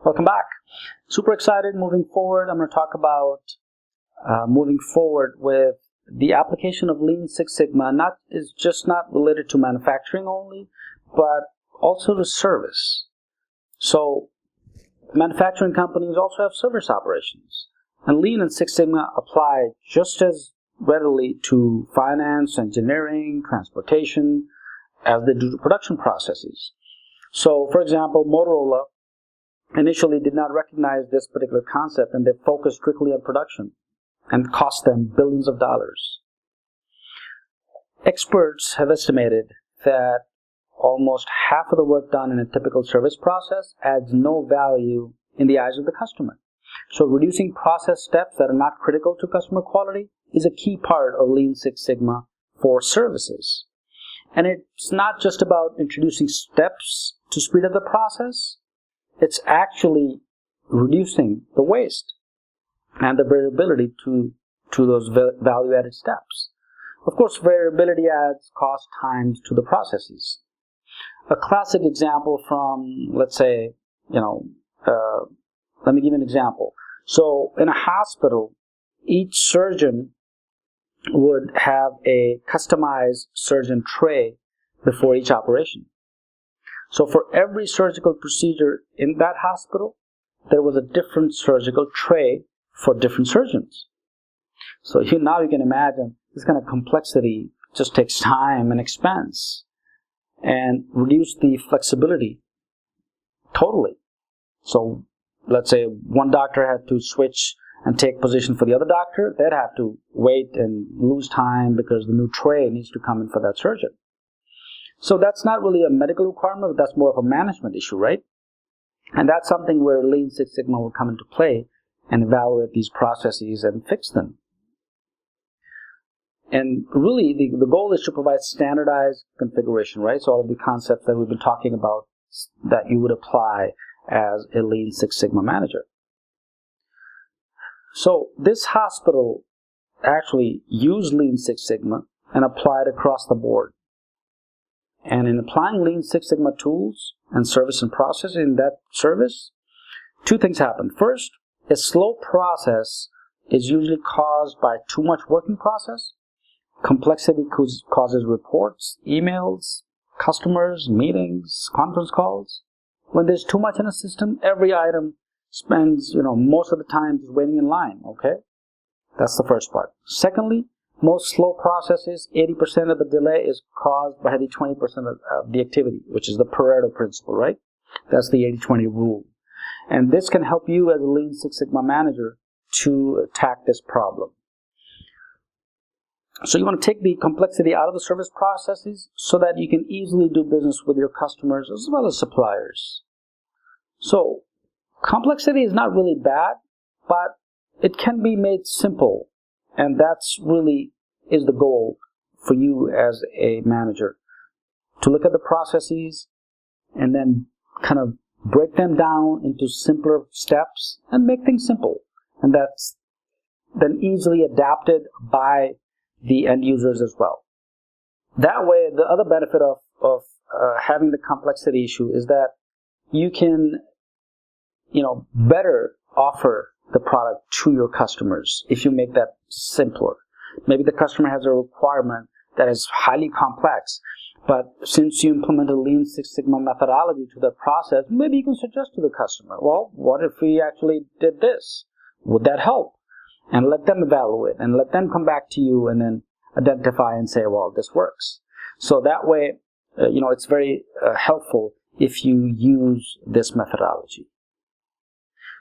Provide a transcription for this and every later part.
Welcome back. Super excited moving forward. I'm going to talk about moving forward with the application of Lean Six Sigma. Is just not related to manufacturing only, but also to service. So manufacturing companies also have service operations, and Lean and Six Sigma apply just as readily to finance, engineering, transportation as they do to production processes. So, for example, Motorola initially did not recognize this particular concept, and they focused strictly on production, and cost them billions of dollars. Experts have estimated that almost half of the work done in a typical service process adds no value in the eyes of the customer. So reducing process steps that are not critical to customer quality is a key part of Lean Six Sigma for services. And it's not just about introducing steps to speed up the process. It's actually reducing the waste and the variability to those value-added steps. Of course, variability adds cost times to the processes. A classic example from, let's say, let me give you an example. So in a hospital, each surgeon would have a customized surgeon tray before each operation. So for every surgical procedure in that hospital, there was a different surgical tray for different surgeons. So now you can imagine this kind of complexity just takes time and expense and reduce the flexibility totally. So let's say one doctor had to switch and take position for the other doctor, they'd have to wait and lose time because the new tray needs to come in for that surgeon. So that's not really a medical requirement, but that's more of a management issue, right? And that's something where Lean Six Sigma will come into play and evaluate these processes and fix them. And really, the goal is to provide standardized configuration, right? So all of the concepts that we've been talking about that you would apply as a Lean Six Sigma manager. So this hospital actually used Lean Six Sigma and applied across the board. And in applying Lean Six Sigma tools and service and process in that service, two things happen. First, a slow process is usually caused by too much work in process. Complexity causes reports, emails, customers, meetings, conference calls. When there's too much in a system, every item spends, most of the time is waiting in line, okay? That's the first part. Secondly, most slow processes, 80% of the delay is caused by the 20% of the activity, which is the Pareto principle, right? That's the 80-20 rule. And this can help you as a Lean Six Sigma manager to attack this problem. So you want to take the complexity out of the service processes so that you can easily do business with your customers as well as suppliers. So complexity is not really bad, but it can be made simple. And that's really is the goal for you as a manager, to look at the processes and then kind of break them down into simpler steps and make things simple. And that's then easily adapted by the end users as well. That way, the other benefit of having the complexity issue is that you can, better offer the product to your customers if you make that simpler. Maybe the customer has a requirement that is highly complex, but since you implement a Lean Six Sigma methodology to that process, maybe you can suggest to the customer, well, what if we actually did this? Would that help? And let them evaluate and let them come back to you and then identify and say, well, this works. So that way, it's very helpful if you use this methodology.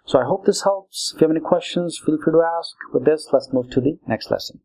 So I hope this helps. If you have any questions, feel free to ask. With this, let's move to the next lesson.